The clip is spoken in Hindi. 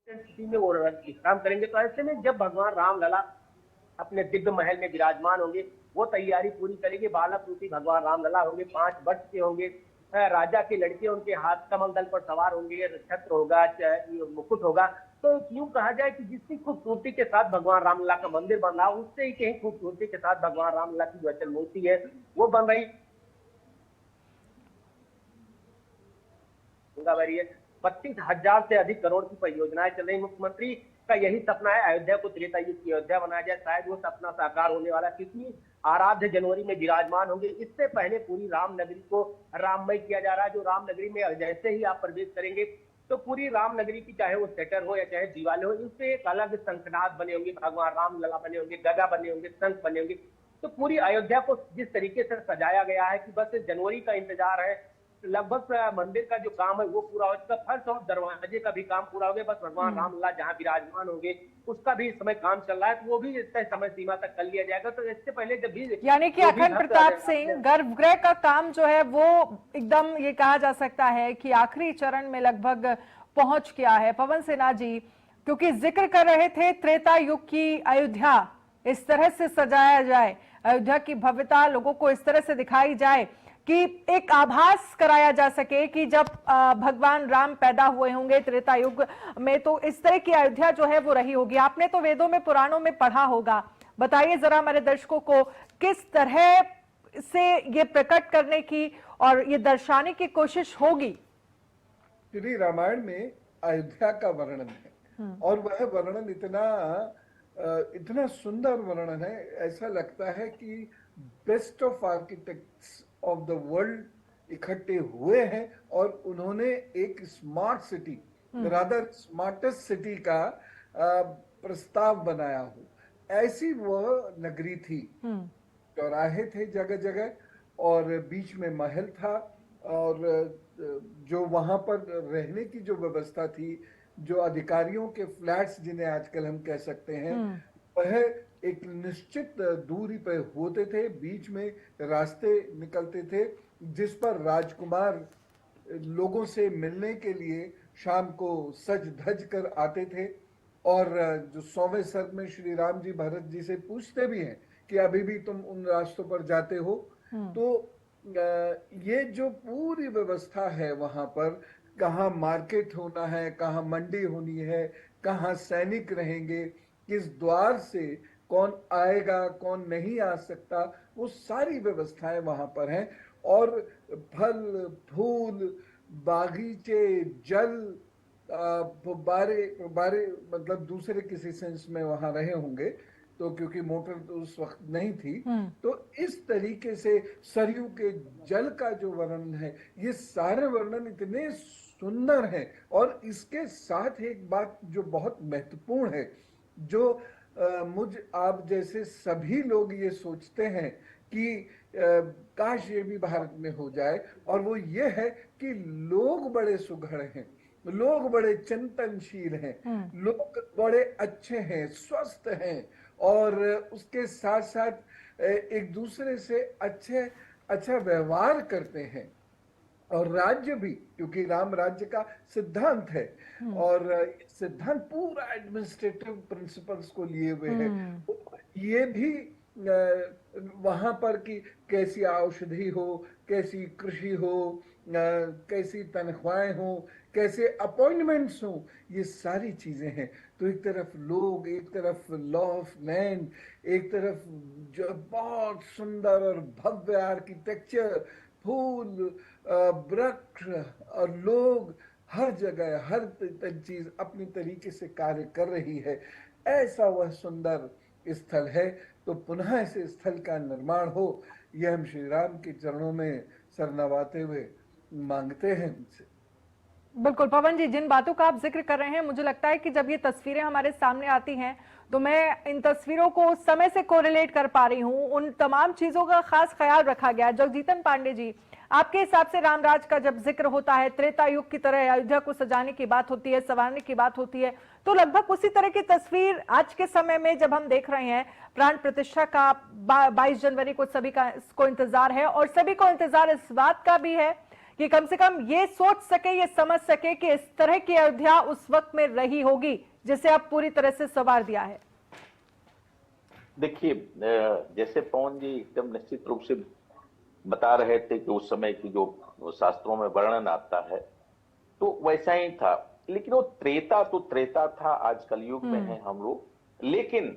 स्थिति में वो विश्राम करेंगे। तो ऐसे में जब भगवान रामलला अपने दिव्य महल में विराजमान होंगे, वो तैयारी पूरी करेंगे। बालक रूपी भगवान रामलला होंगे, 5 वर्ष के होंगे, राजा की लड़के उनके हाथ कमल दल पर सवार होंगे, छत्र होगा, मुकुट होगा। तो यूं कहा जाए कि जितनी खूबसूरती के साथ भगवान रामलला का मंदिर बन रहा, उससे ही कहीं खूबसूरती के साथ भगवान रामलला की जो अचल मूर्ति है वो बन रही है। 32,000 से अधिक करोड़ की परियोजनाएं चल रही। मुख्यमंत्री का यही सपना है, अयोध्या को त्रेता युग की अयोध्या बनाया जाए। शायद वो सपना साकार होने वाला, क्योंकि आराध्य जनवरी में विराजमान होंगे। इससे पहले पूरी राम नगरी को राममय किया जा रहा है। जो राम नगरी में जैसे ही आप प्रवेश करेंगे तो पूरी राम नगरी की, चाहे वो सेटर हो या चाहे दीवाले हो, इससे एक अलग शंखनाद बने होंगे, भगवान राम लला बने होंगे, गदा बने होंगे, शंख बने होंगे। तो पूरी अयोध्या को जिस तरीके से सजाया गया है कि बस जनवरी का इंतजार है। लगभग मंदिर का जो काम है वो पूरा हो चुका, फर्श और दरवाजे का भी काम पूरा हो गया। बस भगवान रामलला जहां विराजमान होंगे उसका भी इस समय काम चल रहा है, तो वो भी तय समय सीमा तक कर लिया जाएगा। तो इससे पहले जब भी, यानी कि अखंड प्रताप सिंह, गर्भगृह का काम जो है वो एकदम ये कहा जा सकता है कि आखिरी चरण में लगभग पहुंच गया है। पवन सिन्हा जी, क्योंकि जिक्र कर रहे थे त्रेता युग की अयोध्या इस तरह से सजाया जाए, अयोध्या की भव्यता लोगों को इस तरह से दिखाई जाए कि एक आभास कराया जा सके कि जब भगवान राम पैदा हुए होंगे त्रेता युग में, तो इस तरह की अयोध्या जो है वो रही होगी। आपने तो वेदों में, पुराणों में पढ़ा होगा, बताइए जरा हमारे दर्शकों को किस तरह से ये प्रकट करने की और ये दर्शाने की कोशिश होगी। श्री रामायण में अयोध्या का वर्णन है और वह वर्णन इतना सुंदर वर्णन है, ऐसा लगता है कि best of architects of the world इकट्ठे हुए हैं और उन्होंने एक smart city, rather smartest city का प्रस्ताव बनाया हो, ऐसी वह नगरी थी। चौराहे थे जगह जगह और बीच में महल था, और जो वहां पर रहने की जो व्यवस्था थी, जो अधिकारियों के फ्लैट्स जिन्हें आजकल हम कह सकते हैं, वह एक निश्चित दूरी पर होते थे। बीच में रास्ते निकलते थे जिस पर राजकुमार लोगों से मिलने के लिए शाम को सज धज कर आते थे। और जो 100वें सर्ग में श्री राम जी भरत जी से पूछते भी हैं कि अभी भी तुम उन रास्तों पर जाते हो। तो ये जो पूरी व्यवस्था है वहां पर, कहाँ मार्केट होना है, कहाँ मंडी होनी है, कहाँ सैनिक रहेंगे, किस द्वार से कौन आएगा कौन नहीं आ सकता, वो सारी व्यवस्थाएं वहां पर हैं। और फल फूल, बागीचे, जल, फुब्बारे मतलब दूसरे किसी सेंस में वहां रहे होंगे, तो क्योंकि मोटर तो उस वक्त नहीं थी। तो इस तरीके से सरयू के जल का जो वर्णन है, ये सारे वर्णन इतने सुंदर हैं। और इसके साथ एक बात जो बहुत महत्वपूर्ण है, जो मुझ आप जैसे सभी लोग ये सोचते हैं कि काश ये भी भारत में हो जाए, और वो ये है कि लोग बड़े सुघड़ हैं, लोग बड़े चिंतनशील हैं, लोग बड़े अच्छे हैं, स्वस्थ हैं, और उसके साथ साथ एक दूसरे से अच्छा व्यवहार करते हैं। और राज्य भी, क्योंकि राम राज्य का सिद्धांत है और सिद्धांत पूरा एडमिनिस्ट्रेटिव प्रिंसिपल्स को लिए हुए है। ये भी वहां पर कि कैसी औषधि हो, कैसी कृषि हो, कैसी तनख्वाहें हो, कैसे अपॉइंटमेंट्स हो, ये सारी चीजें हैं। तो एक तरफ लोग, एक तरफ लॉ ऑफ लैंड, एक तरफ जो बहुत सुंदर और भव्य आर्किटेक्चर, फूल, वृक्ष और लोग, हर जगह हर चीज अपनी तरीके से कार्य कर रही है। ऐसा वह सुंदर स्थल है। तो पुनः इस स्थल का निर्माण हो, यह हम श्री राम के चरणों में सर नवाते हुए मांगते हैं उनसे। बिल्कुल पवन जी, जिन बातों का आप जिक्र कर रहे हैं, मुझे लगता है कि जब ये तस्वीरें हमारे सामने आती हैं तो मैं इन तस्वीरों को समय से कोरिलेट कर पा रही हूं। उन तमाम चीजों का खास ख्याल रखा गया है। जगजीतन पांडे जी, आपके हिसाब से रामराज का जब जिक्र होता है, त्रेता युग की तरह अयोध्या को सजाने की बात होती है, संवारने की बात होती है, तो लगभग उसी तरह की तस्वीर आज के समय में जब हम देख रहे हैं, प्राण प्रतिष्ठा का 22 जनवरी को सभी का को इंतजार है, और सभी को इंतजार इस बात का भी है कि कम से कम ये सोच सके, ये समझ सके कि इस तरह की अयोध्या उस वक्त में रही होगी जिसे अब पूरी तरह से संवार दिया है? देखिए, जैसे पवन जी एकदम निश्चित रूप से बता रहे थे कि उस समय की जो शास्त्रों में वर्णन आता है तो वैसा ही था, लेकिन वो त्रेता तो त्रेता था, आज कलयुग में है हम लोग। लेकिन